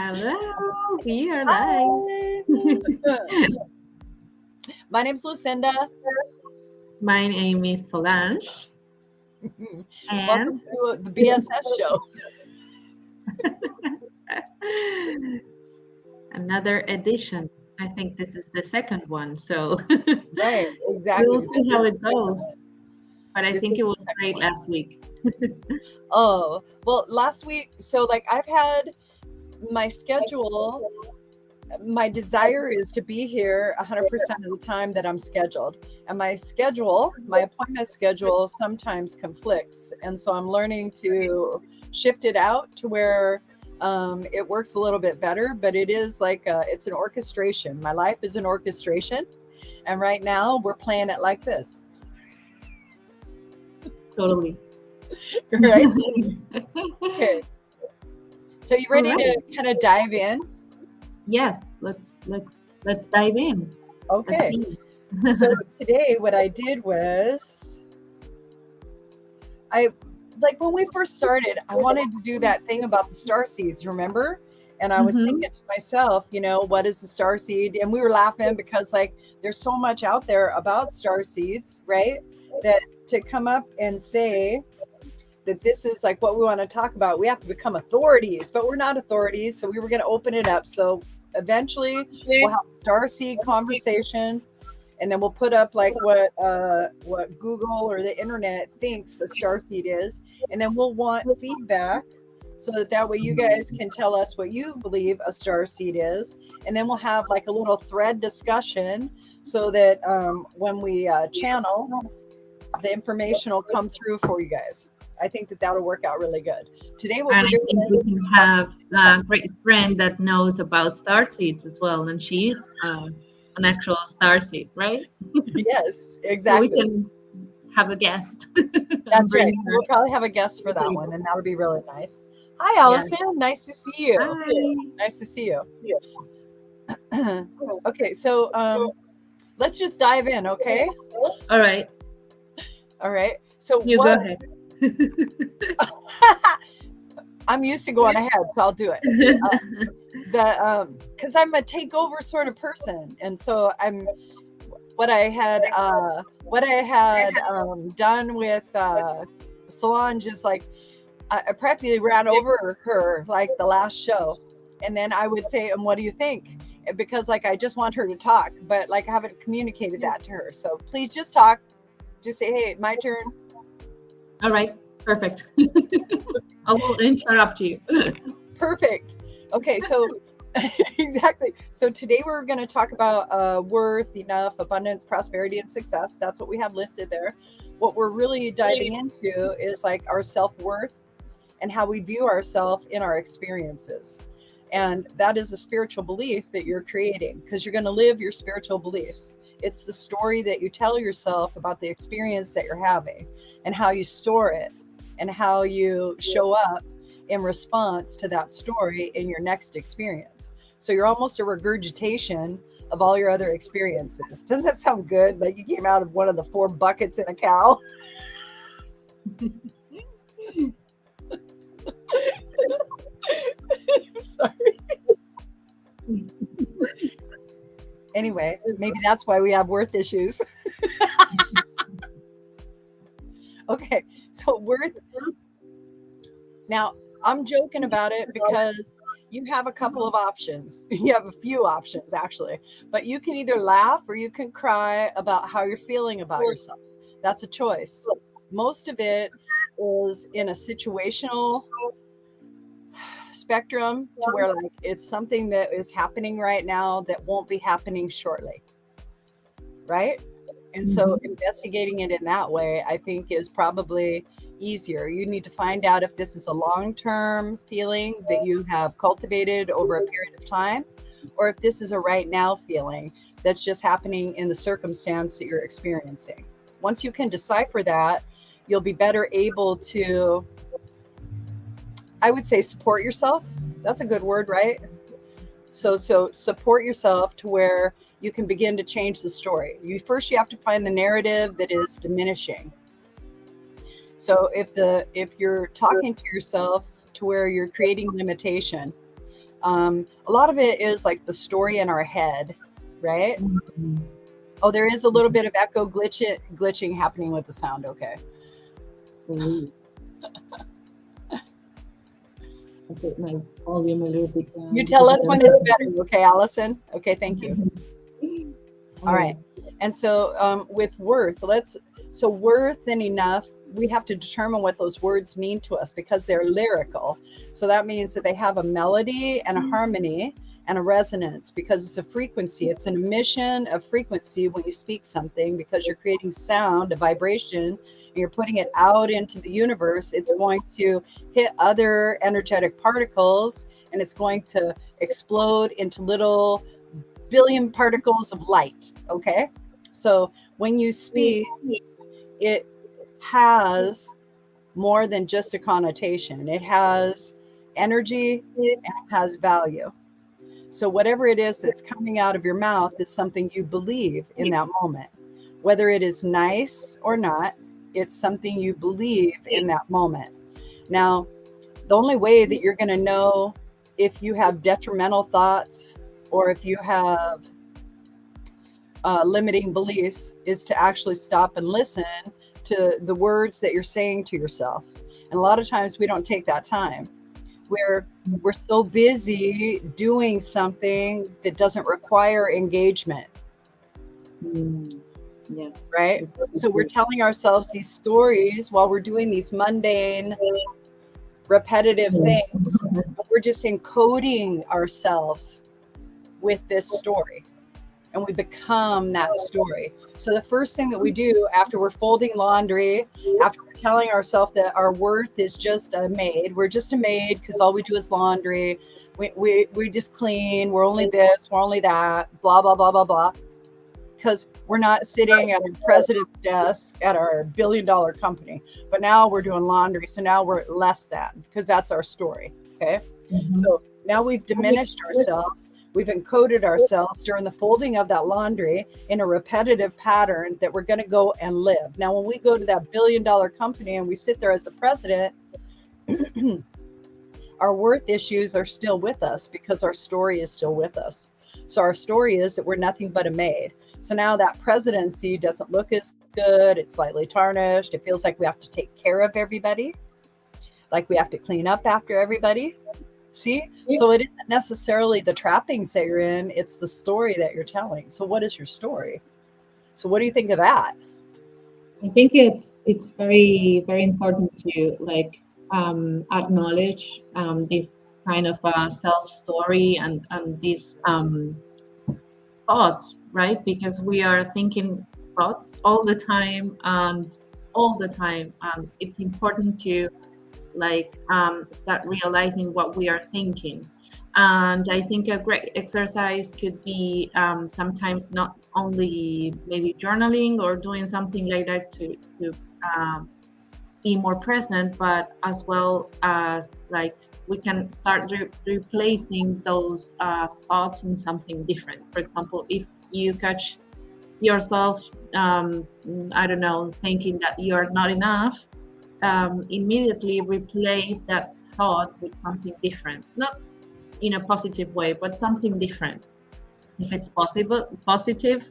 Hello, we are live. Hi. My name's Lucinda. My name is Solange, Welcome and to the BSS show. another edition. I think this is the second one, so Right, we'll exactly. see how it goes. But I This think is it the was second great one. last week. Oh, well, last week, so like I've had my schedule, my desire is to be here 100% of the time that I'm scheduled. And my appointment schedule sometimes conflicts. And so I'm learning to shift it out to where it works a little bit better, but it is like it's an orchestration. My life is an orchestration. And right now we're playing it like this, Totally. right? Okay. So you All ready right. to kind of dive in? Yes, let's dive in. Let's Okay. see. So today what I did was I like when we first started, I wanted to do that thing about the star seeds, remember? And I was Mhm. thinking to myself, what is the star seed? And we were laughing because like there's so much out there about star seeds, right? That to come up and say that this is like what we want to talk about, we have to become authorities, but we're not authorities. So we were going to open it up. So eventually we'll have a star seed conversation, and then we'll put up like what Google or the internet thinks the starseed is, and then we'll want feedback so that way you guys can tell us what you believe a starseed is, and then we'll have like a little thread discussion so that when we channel, the information will come through for you guys. I think that that'll work out really good. Today, what And we're I think we doing can is have a great friend that knows about star seeds as well, and she's an actual star seed, right? yes, So we exactly. can have a guest and That's right. bring So her we'll probably have a guest to for the that one, table. and that'll be really nice. Hi, Yeah. Allison. Nice to see you. Hi. Nice to see you. Okay, so let's just dive in, okay? All right, All right. So you go what ahead. I'm used to going ahead, so I'll do it. Because I'm a takeover sort of person, and so I'm what I had done with Solange is like I practically ran over her like the last show, and then I would say, "And what do you think?" Because like I just want her to talk, but like I haven't communicated that to her. So please just talk. Just say, "Hey, my turn." All right, perfect. I will interrupt you. Perfect. Okay, so exactly. So today we're going to talk about worth, enough, abundance, prosperity, and success. That's what we have listed there. What we're really diving into is like our self-worth and how we view ourselves in our experiences. And that is a spiritual belief that you're creating because you're going to live your spiritual beliefs. It's the story that you tell yourself about the experience that you're having and how you store it and how you show up in response to that story in your next experience. So you're almost a regurgitation of all your other experiences. Doesn't that sound good? Like you came out of one of the 4 buckets in a cow? Sorry. Anyway, maybe that's why we have worth issues. Okay, so worth. Now, I'm joking about it because you have a couple of options. You have a few options, actually. But you can either laugh or you can cry about how you're feeling about yourself. That's a choice. Most of it is in a situational spectrum to where like it's something that is happening right now that won't be happening shortly, right? And so Mhm. investigating it in that way, I think, is probably easier. You need to find out if this is a long-term feeling that you have cultivated over a period of time, or if this is a right now feeling that's just happening in the circumstance that you're experiencing. Once you can decipher that, you'll be better able to, I would say, support yourself. That's a good word, right? So support yourself to where you can begin to change the story. You have to find the narrative that is diminishing. So if you're talking to yourself to where you're creating limitation, A lot of it is like the story in our head, right? Mhm. Oh, there is a little bit of echo glitching happening with the sound. Okay. Really. I put my volume a little bit You down because tell I us when it's don't better. Okay, Allison. Okay, thank you. have. All All right. right. And so with worth, so worth and enough, we have to determine what those words mean to us because they're lyrical. So that means that they have a melody and a harmony and a resonance because it's a frequency. It's an emission of frequency when you speak something because you're creating sound, a vibration, and you're putting it out into the universe. It's going to hit other energetic particles and it's going to explode into little billion particles of light. Okay. So when you speak, it has more than just a connotation, it has energy and it has value. So whatever it is that's coming out of your mouth is something you believe in that moment. Whether it is nice or not, it's something you believe in that moment. Now, the only way that you're going to know if you have detrimental thoughts or if you have limiting beliefs is to actually stop and listen to the words that you're saying to yourself. And a lot of times we don't take that time. We're so busy doing something that doesn't require engagement, Mm, yes. right? So we're telling ourselves these stories while we're doing these mundane, repetitive Yeah. things. We're just encoding ourselves with this story. And we become that story. So the first thing that we do after we're folding laundry, after we're telling ourselves that our worth is just a maid, we're just a maid because all we do is laundry. We just clean. We're only this. We're only that. Blah blah blah blah blah. Because we're not sitting at a president's desk at our billion-dollar company, but now we're doing laundry. So now we're less than because that's our story. Okay. Mhm. So now we've diminished ourselves. We've encoded ourselves during the folding of that laundry in a repetitive pattern that we're going to go and live. Now, when we go to that billion-dollar company and we sit there as a president, our worth issues are still with us because our story is still with us. So our story is that we're nothing but a maid. So now that presidency doesn't look as good. It's slightly tarnished. It feels like we have to take care of everybody, like we have to clean up after everybody. See? So it isn't necessarily the trappings that you're in, it's the story that you're telling. So what is your story? So what do you think of that? I think it's very very important to like acknowledge this kind of self story and these thoughts, right? Because we are thinking thoughts all the time and all the time. It's important to like start realizing what we are thinking. And I think a great exercise could be sometimes not only maybe journaling or doing something like that to um, be more present, but as well as like we can start replacing those thoughts in something different. For example, if you catch yourself, I don't know, thinking that you're not enough, immediately replace that thought with something different, not in a positive way, but something different. If it's possible, positive,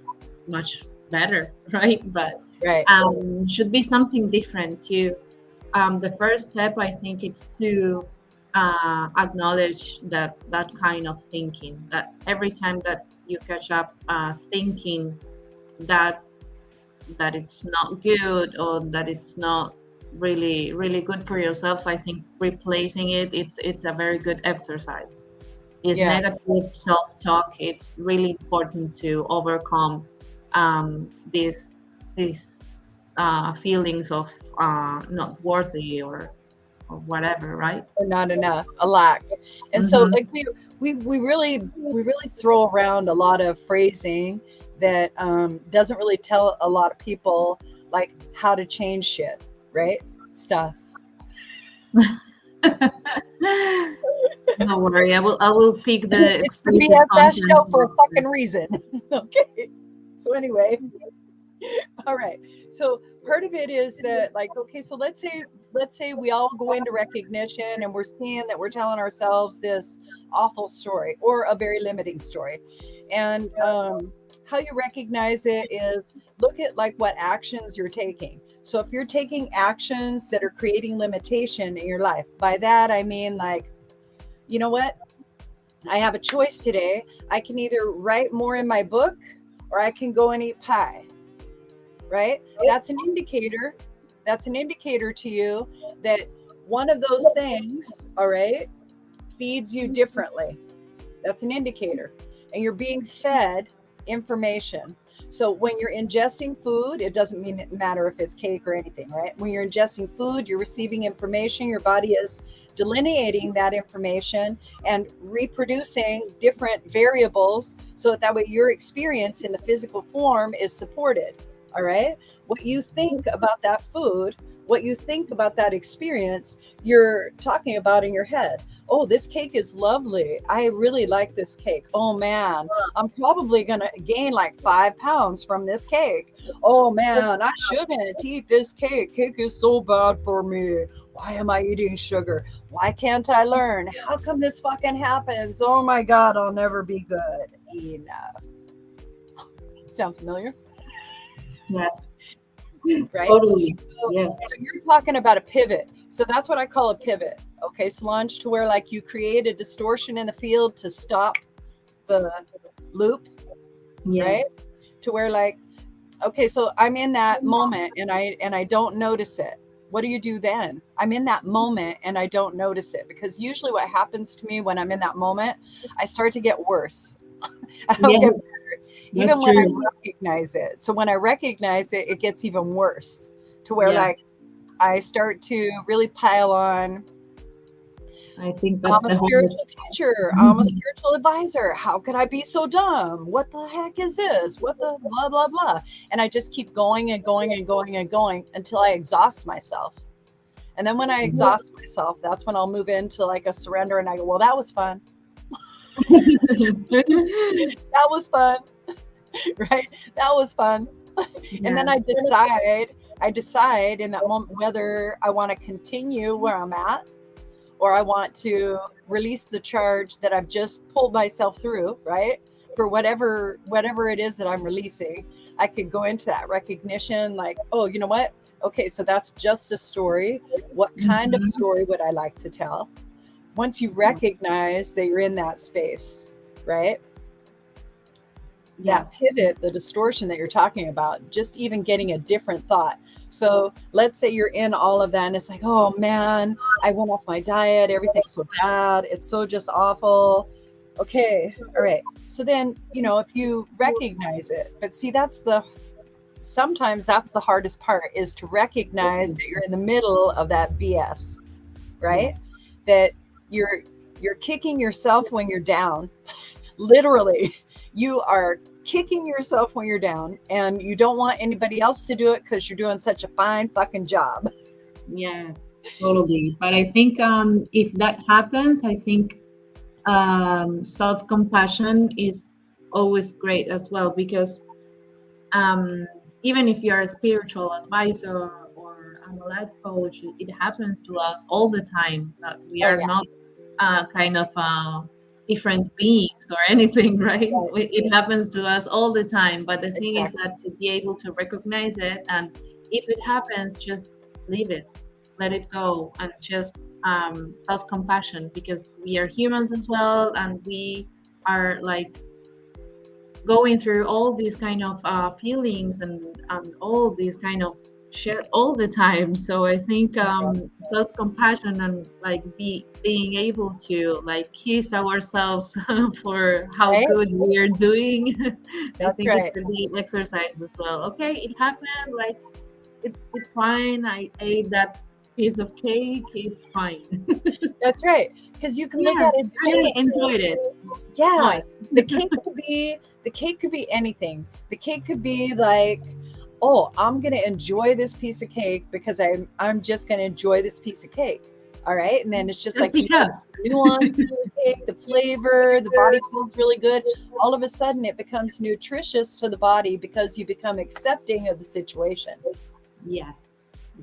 much better, right? But Right. should be something different too. The first step, I think, it's to acknowledge that kind of thinking. That every time that you catch up thinking that that it's not good or that it's not really good for yourself, I think replacing it's a very good exercise. Is Yeah. negative self-talk, it's really important to overcome these feelings of not worthy or whatever, right? Or not enough, a lack. And so Mm-hmm. like we really throw around a lot of phrasing that doesn't really tell a lot of people like how to change shit, right? Stuff. Don't worry, I will pick the It's the explicit BSS content show for a mostly. fucking reason. Okay. So anyway, all right. So part of it is that, like, okay, so let's say let's say we all go into recognition and we're seeing that we're telling ourselves this awful story or a very limiting story. And how you recognize it is look at like what actions you're taking. So if you're taking actions that are creating limitation in your life, by that I mean like, you know what? I have a choice today. I can either write more in my book or I can go and eat pie. Right? That's an indicator. That's an indicator to you that one of those things, all right, feeds you differently. That's an indicator. And you're being fed information. So when you're ingesting food, it doesn't matter if it's cake or anything, right? When you're ingesting food, you're receiving information. Your body is delineating that information and reproducing different variables so that way your experience in the physical form is supported. All right. What you think about that food, what you think about that experience, you're talking about in your head. Oh, this cake is lovely. I really like this cake. Oh man, I'm probably going to gain like 5 pounds from this cake. Oh man, I shouldn't eat this cake. Cake is so bad for me. Why am I eating sugar? Why can't I learn? How come this fucking happens? Oh my God, I'll never be good enough. Sound familiar? Yes. Right? Totally. So, Yes. so you're talking about a pivot. So that's what I call a pivot. Okay, Solange, to where like you create a distortion in the field to stop the loop, Yes. right? To where like, okay, so I'm in that moment and I don't notice it. What do you do then? I'm in that moment and I don't notice it, because usually what happens to me when I'm in that moment, I start to get worse. I don't get Yes. better, even That's when I true. recognize it. So when I recognize it, it gets even worse, to where like Yes. I start to really pile on. I think that's I'm a the spiritual hardest. teacher. I'm a spiritual advisor. How could I be so dumb? What the heck is this? What the blah, blah, blah. And I just keep going and going and going and going until I exhaust myself. And then when I exhaust myself, that's when I'll move into like a surrender and I go, well, that was fun. That was fun. Right? That was fun. And then Yes. I decide in that moment whether I want to continue where I'm at or I want to release the charge that I've just pulled myself through, right? For whatever it is that I'm releasing. I could go into that recognition like, oh, you know what? Okay, so that's just a story. What kind of story would I like to tell? Once you recognize that you're in that space, right? That Yes. pivot, the distortion that you're talking about, just even getting a different thought. So let's say you're in all of that and it's like, oh man, I went off my diet. Everything's so bad. It's so just awful. Okay. All right. So then, if you recognize it, but see, sometimes that's the hardest part, is to recognize that you're in the middle of that BS, right? Yes. That you're kicking yourself when you're down. Literally, you are kicking yourself when you're down and you don't want anybody else to do it because you're doing such a fine fucking job. Yes. Totally. But I think if that happens, I think self-compassion is always great as well, because um, even if you're a spiritual advisor or I'm a life coach, it happens to us all the time that we Oh are yeah. not kind of different beings or anything, right? Right. It happens to us all the time. But the thing is Exactly. that to be able to recognize it, and if it happens, just leave it, let it go, and just self-compassion, because we are humans as well, and we are like going through all these kind of feelings and all these kind of shit all the time. So I think self-compassion and like being able to like kiss ourselves for how Right. good we're doing. I That's think it's right. a big exercise as well. Okay, it happened, like it's fine. I ate that piece of cake, it's fine. That's right. Because you can look at Yes, it I differently. enjoyed it. Yeah. Fine. The cake could be anything. The cake could be like, oh, I'm gonna enjoy this piece of cake because I'm just gonna enjoy this piece of cake. All right. And then it's just Just like you have because. nuance to the cake, the flavor, the body feels really good. All of a sudden it becomes nutritious to the body because you become accepting of the situation. Yes.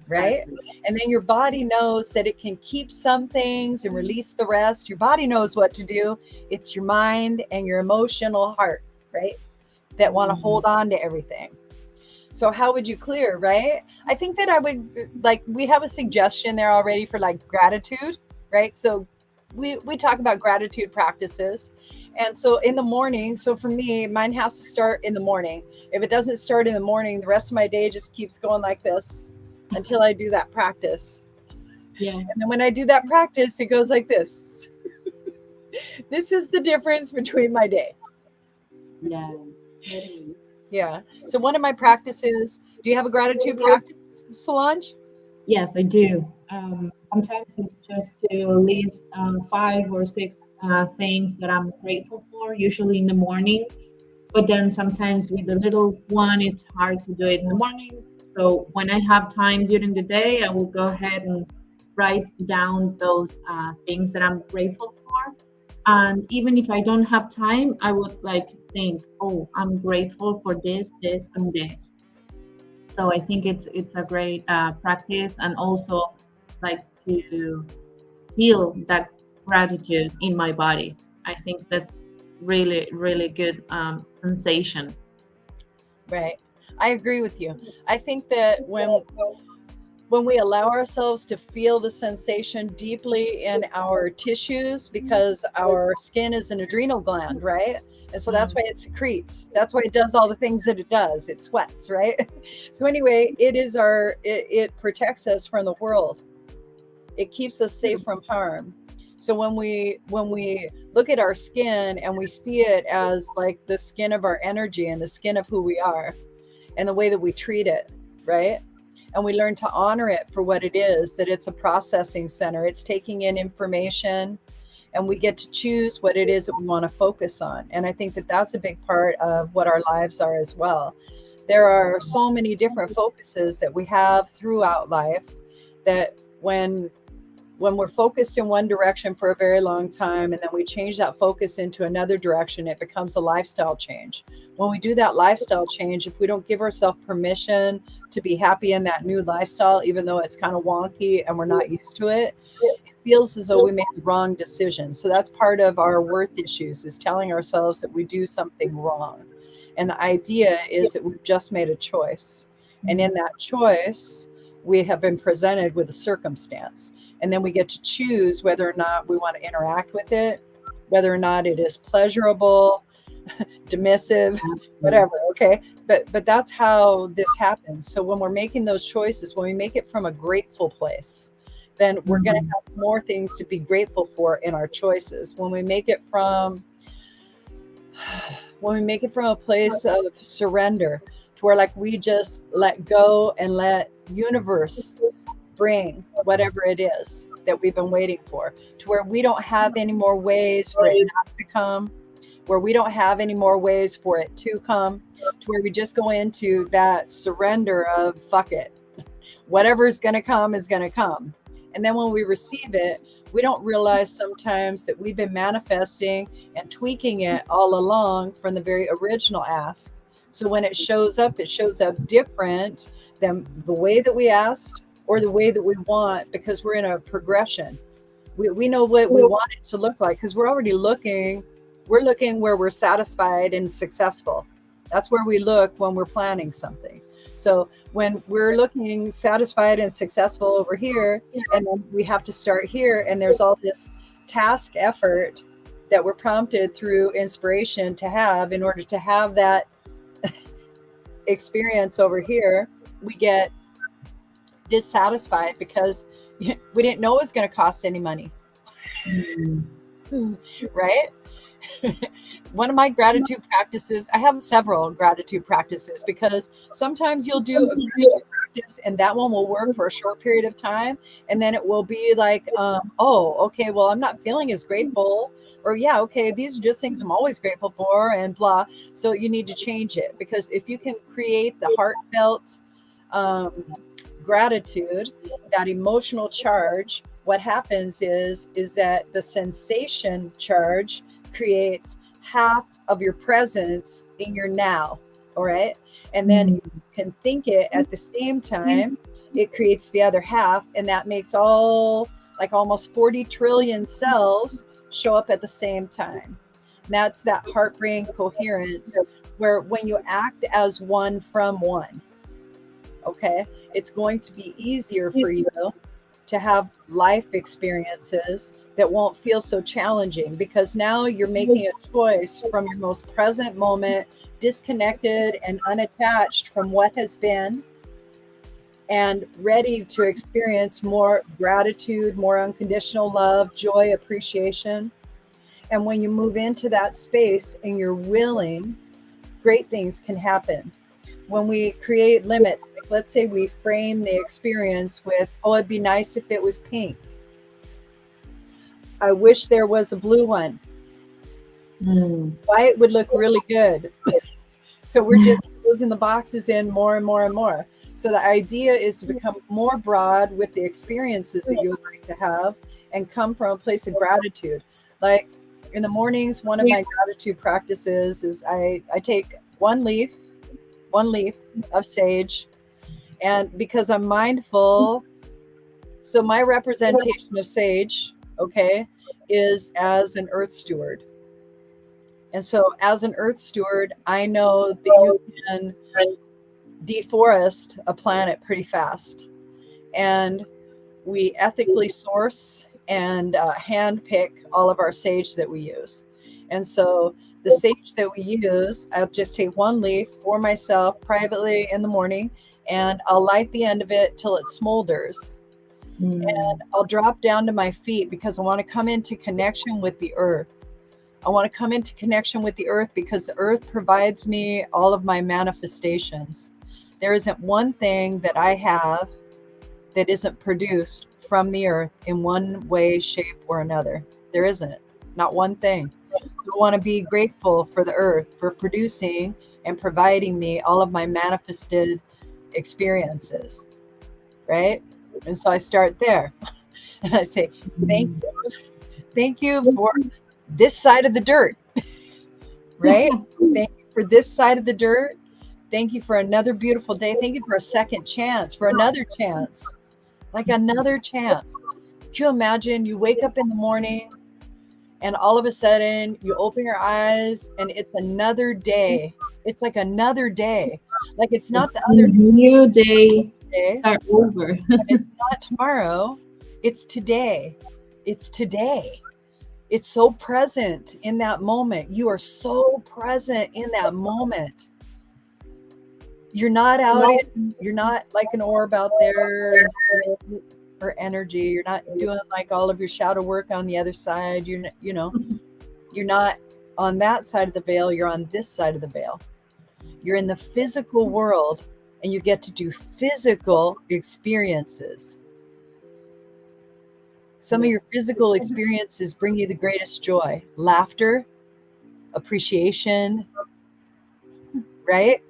right? Exactly. And then your body knows that it can keep some things and release the rest. Your body knows what to do. It's your mind and your emotional heart, right? That want to Mhm. hold on to everything. So how would you clear, right? I think that I would, like, we have a suggestion there already for like gratitude, right? So we talk about gratitude practices. And so in the morning, so for me, mine has to start in the morning. If it doesn't start in the morning, the rest of my day just keeps going like this until I do that practice. Yes. And then when I do that practice, it goes like this. This is the difference between my day. Yes. It is. Yeah. So one of my practices, do you have a gratitude practice, Solange? Yes, I do. Sometimes it's just to list 5 or 6 things that I'm grateful for, usually in the morning. But then sometimes with the little one, it's hard to do it in the morning. So when I have time during the day, I will go ahead and write down those things that I'm grateful for. And even if I don't have time, I would like think, oh, I'm grateful for this, this, and this. So I think it's a great practice, and also like to feel that gratitude in my body. I think that's really really good sensation. Right. I agree with you. I think that when we allow ourselves to feel the sensation deeply in our tissues, because our skin is an adrenal gland, right? And so that's Mm. why it secretes. That's why it does all the things that it does. It sweats, right? So anyway, it protects us from the world. It keeps us safe from harm. So when we look at our skin and we see it as like the skin of our energy and the skin of who we are, and the way that we treat it, right? And we learn to honor it for what it is, that it's a processing center. It's taking in information, and we get to choose what it is that we want to focus on. And I think that that's a big part of what our lives are as well. There are so many different focuses that we have throughout life that when we're focused in one direction for a very long time and then we change that focus into another direction, it becomes a lifestyle change. When we do that lifestyle change, if we don't give ourselves permission to be happy in that new lifestyle, even though it's kind of wonky and we're not used to it, it feels as though we made the wrong decision. So that's part of our worth issues, is telling ourselves that we do something wrong. And the idea is that we've just made a choice. And in that choice, we have been presented with a circumstance. And then we get to choose whether or not we want to interact with it, whether or not it is pleasurable, dismissive, Exactly. whatever. Okay. But that's how this happens. So when we're making those choices, when we make it from a grateful place, then we're going to Mhm. have more things to be grateful for in our choices. When we make it from a place of surrender, to where like we just let go and let universe bring whatever it is that we've been waiting for, to where we don't have any more ways for it not to come, where we don't have any more ways for it to come, to where we just go into that surrender of fuck it, whatever's going to come is going to come. And then when we receive it, we don't realize sometimes that we've been manifesting and tweaking it all along from the very original ask. So when it shows up different than the way that we asked or the way that we want, because we're in a progression. We know what we want it to look like, because we're looking where we're satisfied and successful. That's where we look when we're planning something. So when we're looking satisfied and successful over here, and then we have to start here, and there's all this task effort that we're prompted through inspiration to have in order to have that experience over here, we get dissatisfied because we didn't know it was going to cost any money. Mm. Right? One of my gratitude practices, I have several gratitude practices, because sometimes you'll do a gratitude practice and that one will work for a short period of time. And then it will be like, oh, okay, well, I'm not feeling as grateful. Or, yeah, okay, these are just things I'm always grateful for, and blah. So you need to change it, because if you can create the heartfelt um, gratitude, that emotional charge, what happens is that the sensation charge creates half of your presence in your now. All right. And then Mm. you can think it at the same time, it creates the other half, and that makes all like almost 40 trillion cells show up at the same time. And that's that heart brain coherence, where when you act as one from one, okay, it's going to be easier for you to have life experiences that won't feel so challenging, because now you're making a choice from your most present moment, disconnected and unattached from what has been, and ready to experience more gratitude, more unconditional love, joy, appreciation. And when you move into that space and you're willing, great things can happen. When we create limits, like let's say we frame the experience with, oh, it'd be nice if it was pink. I wish there was a blue one. White would look really good. So we're just closing the boxes in more and more and more. So the idea is to become more broad with the experiences that you would like to have, and come from a place of gratitude. Like in the mornings, one of my gratitude practices is I take one leaf of sage, and because I'm mindful, so my representation of sage, okay, is as an earth steward. And so as an earth steward, I know that you can deforest a planet pretty fast. And we ethically source and handpick all of our sage that we use. And so the sage that we use, I'll just take one leaf for myself privately in the morning, and I'll light the end of it till it smolders. And I'll drop down to my feet because I want to come into connection with the earth. I want to come into connection with the earth because the earth provides me all of my manifestations. There isn't one thing that I have that isn't produced from the earth in one way, shape, or another. There isn't. Not one thing. So I want to be grateful for the earth for producing and providing me all of my manifested experiences, right? And so I start there. And I say, thank you. Thank you for this side of the dirt, right? Thank you for this side of the dirt. Thank you for another beautiful day. Thank you for a second chance, for another chance, like another chance. Can you imagine you wake up in the morning and all of a sudden you open your eyes and it's another day. It's like another day. Like it's not the other new day start over. It's not tomorrow. It's today. It's today. It's so present in that moment. You are so present in that moment. You're not out you're not like an orb out there or energy. You're not doing like all of your shadow work on the other side. You're not on that side of the veil. You're on this side of the veil. You're in the physical world and you get to do physical experiences. Some of your physical experiences bring you the greatest joy, laughter, appreciation, right?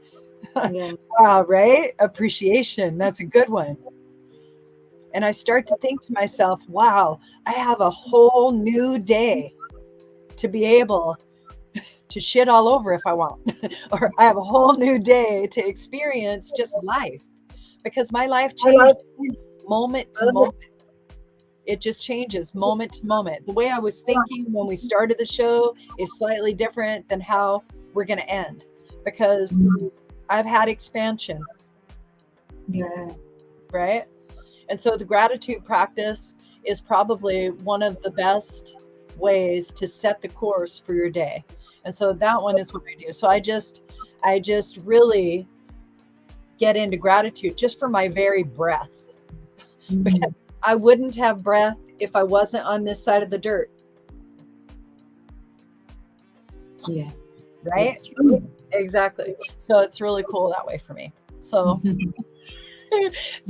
Yeah. Wow, right? Appreciation. That's a good one. And I start to think to myself, wow, I have a whole new day to be able to shit all over if I want. Or I have a whole new day to experience just life. Because my life changes moment to moment. It just changes moment to moment. The way I was thinking when we started the show is slightly different than how we're going to end, because I've had expansion. Yeah. Right? And so the gratitude practice is probably one of the best ways to set the course for your day. And so that one is what I do. So I just really get into gratitude just for my very breath. Because I wouldn't have breath if I wasn't on this side of the dirt. Yeah. Right? Exactly. So it's really cool that way for me. So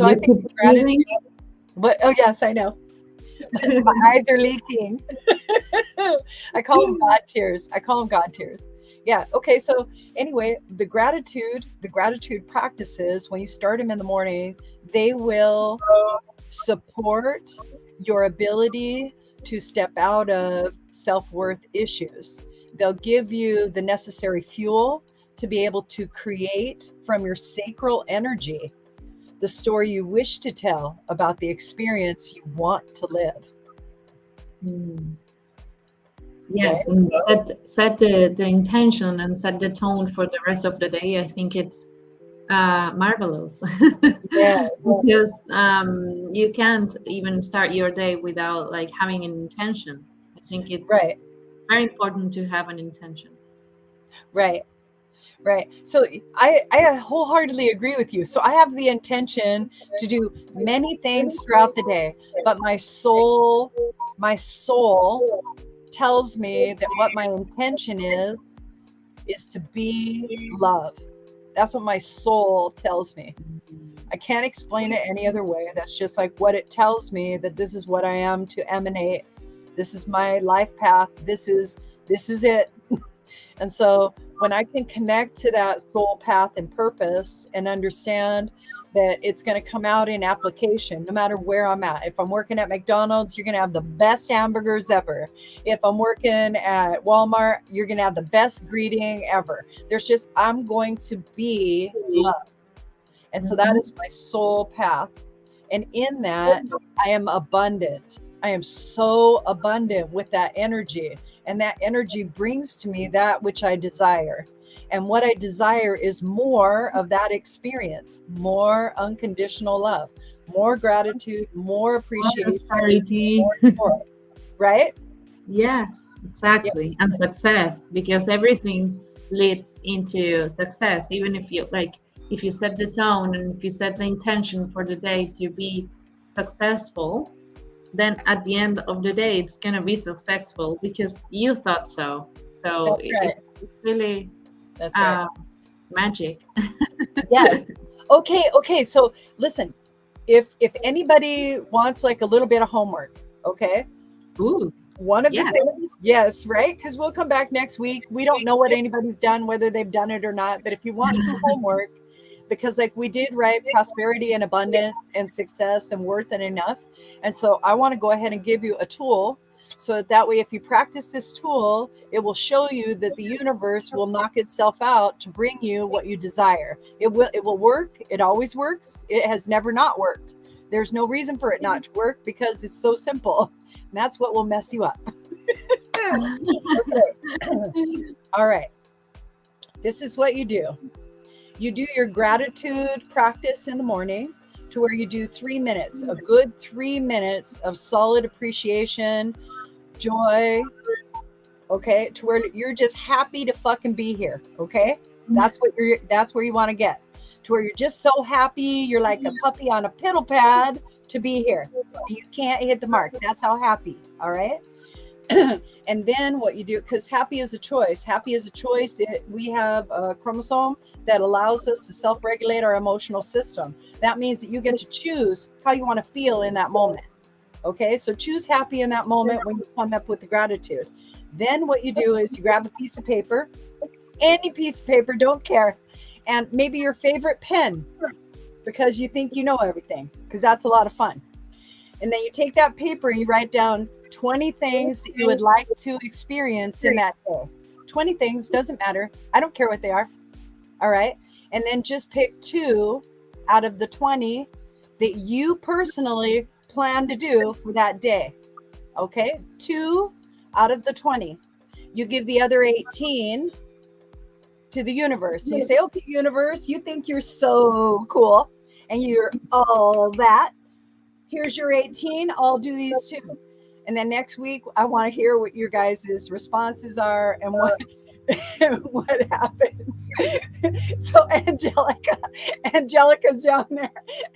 I think gratitude. But oh yes, I know. My eyes are leaking. I call them God tears. Yeah. Okay. So anyway, the gratitude practices, when you start them in the morning, they will support your ability to step out of self-worth issues. They'll give you the necessary fuel to be able to create from your sacral energy. the story you wish to tell about the experience you want to live. Mm. Right? Yes, and set the intention and set the tone for the rest of the day. I think it's marvelous Yeah. because you can't even start your day without like having an intention. I think it's Right. very important to have an intention. Right. Right. So I wholeheartedly agree with you. So I have the intention to do many things throughout the day, but my soul tells me that what my intention is to be love. That's what my soul tells me. I can't explain it any other way. That's just like what it tells me, that this is what I am to emanate. This is my life path. This is it. And so when I can connect to that soul path and purpose and understand that it's going to come out in application no matter where I'm at. If I'm working at McDonald's, you're going to have the best hamburgers ever. If I'm working at Walmart, you're going to have the best greeting ever. I'm going to be love. And so that is my soul path. And in that, I am abundant. I am so abundant with that energy. And that energy brings to me that which I desire. And what I desire is more of that experience, more unconditional love, more gratitude, more appreciation, Prosperity. more, right? Yes, Yeah. exactly. And success, because everything leads into success. Even if you like, if you set the tone and if you set the intention for the day to be successful, then at the end of the day, it's gonna be successful because you thought so. So That's right. it's really That's right. uh, magic. Yes. Okay. Okay. So listen, if anybody wants like a little bit of homework, okay, Ooh, one of the yes. things, yes, right? Because we'll come back next week. We don't know what anybody's done, whether they've done it or not. But if you want some homework, because like we did write prosperity and abundance and success and worth and enough. And so I want to go ahead and give you a tool so that way, if you practice this tool, it will show you that the universe will knock itself out to bring you what you desire. It will work. It always works. It has never not worked. There's no reason for it not to work because it's so simple. And that's what will mess you up. Okay. All right. This is what you do. You do your gratitude practice in the morning to where you do 3 minutes, a good 3 minutes of solid appreciation, joy, okay, to where you're just happy to fucking be here, okay? That's where you want to get. To where you're just so happy, you're like a puppy on a piddle pad to be here. You can't hit the mark. That's how happy, all right? And then what you do, because happy is a choice. Happy is a choice. We have a chromosome that allows us to self-regulate our emotional system. That means that you get to choose how you want to feel in that moment. Okay, so choose happy in that moment when you come up with the gratitude. Then what you do is you grab a piece of paper, any piece of paper, don't care, and maybe your favorite pen because you think you know everything, because that's a lot of fun. And then you take that paper and you write down 20 things that you would like to experience in that day. 20 things, doesn't matter. I don't care what they are. All right. And then just pick 2 out of the 20 that you personally plan to do for that day. Okay. 2 out of the 20. You give the other 18 to the universe. You say, okay, universe, you think you're so cool and you're all that. Here's your 18. I'll do these too. And then next week, I want to hear what your guys' responses are and what happens. So Angelica's down there.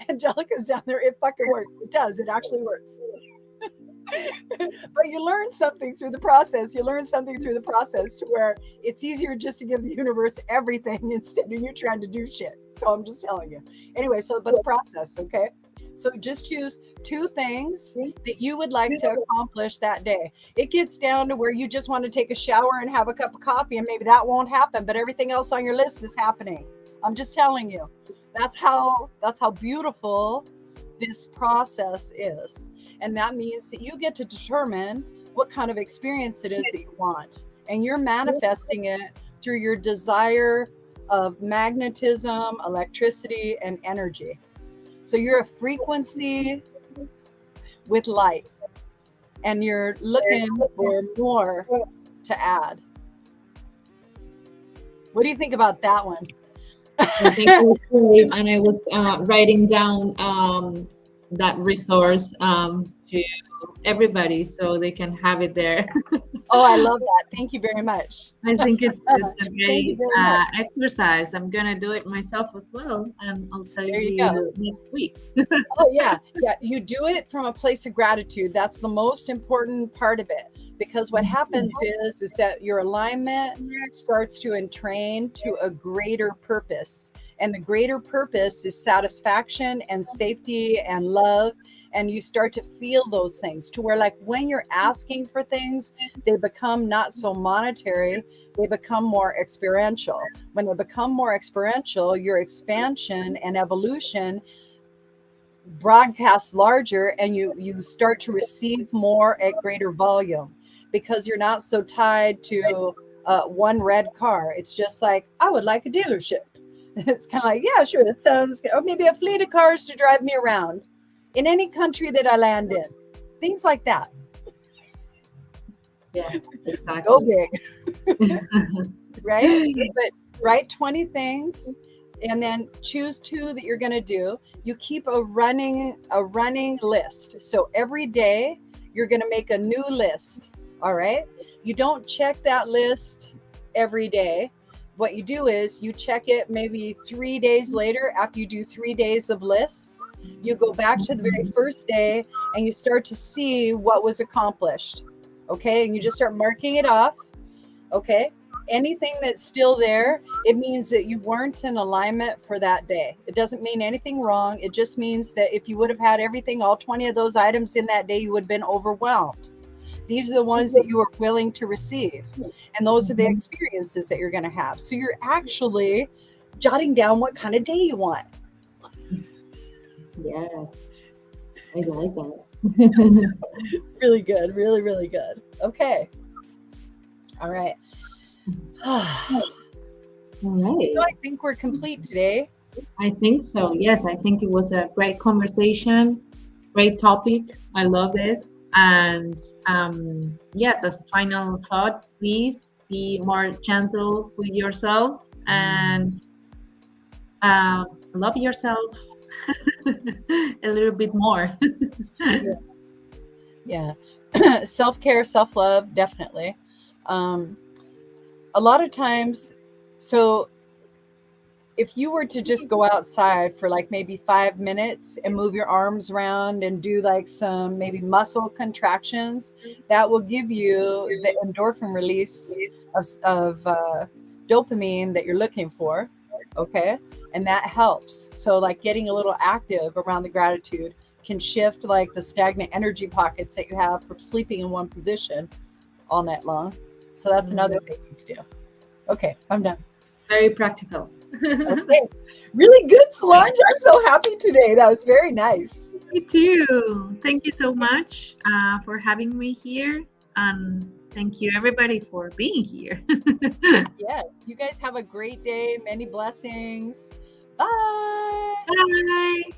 Angelica's down there. It fucking works. It does. It actually works. But you learn something through the process. You learn something through the process to where it's easier just to give the universe everything instead of you trying to do shit. So I'm just telling you. Anyway, but the process, okay? So just choose 2 things that you would like to accomplish that day. It gets down to where you just want to take a shower and have a cup of coffee, and maybe that won't happen, but everything else on your list is happening. I'm just telling you. That's how beautiful this process is. And that means that you get to determine what kind of experience it is that you want. And you're manifesting it through your desire of magnetism, electricity, and energy. So you're a frequency with light, and you're looking for more to add. What do you think about that one? I think it was great, and I was writing down that resource to everybody so they can have it there. Oh, I love that. Thank you very much. I think it's a Thank you great very much. exercise. I'm gonna do it myself as well, and I'll tell There you go. you next week. Oh, yeah. Yeah. You do it from a place of gratitude. That's the most important part of it. Because what happens is that your alignment starts to entrain to a greater purpose. And the greater purpose is satisfaction and safety and love. And you start to feel those things to where, like, when you're asking for things, they become not so monetary, they become more experiential. When they become more experiential, your expansion and evolution broadcasts larger, and you start to receive more at greater volume, because you're not so tied to one red car. It's just like, I would like a dealership. It's kind of like, yeah, sure, that sounds good. Or maybe a fleet of cars to drive me around in any country that I land in. Things like that. Yes, exactly. Go big. Right? But write 20 things and then choose 2 that you're going to do. You keep a running list. So every day you're going to make a new list. All right? You don't check that list every day. What you do is you check it maybe 3 days later. After you do 3 days of lists, you go back to the very first day and you start to see what was accomplished. Okay? And you just start marking it off. Okay? Anything that's still there, it means that you weren't in alignment for that day. It doesn't mean anything wrong. It just means that if you would have had everything, all 20 of those items in that day, you would have been overwhelmed. These are the ones that you are willing to receive. And those are the experiences that you're going to have. So you're actually jotting down what kind of day you want. Yes, I like that. Really good. Really, really good. Okay. All right. All right. So I think we're complete today. I think so. Yes, I think it was a great conversation, great topic. I love this. And yes, as a final thought, please be more gentle with yourselves and love yourself a little bit more. Yeah. Self-care, self-love, definitely. A lot of times, so if you were to just go outside for like maybe 5 minutes and move your arms around and do like some maybe muscle contractions, that will give you the endorphin release of dopamine that you're looking for. Okay. And that helps. So like getting a little active around the gratitude can shift like the stagnant energy pockets that you have from sleeping in one position all night long. So that's another thing you can do. Okay, I'm done. Very practical. Okay. Really good, Solange. I'm so happy today. That was very nice. Me too. Thank you so much for having me here. And thank you, everybody, for being here. Yeah. You guys have a great day. Many blessings. Bye. Bye.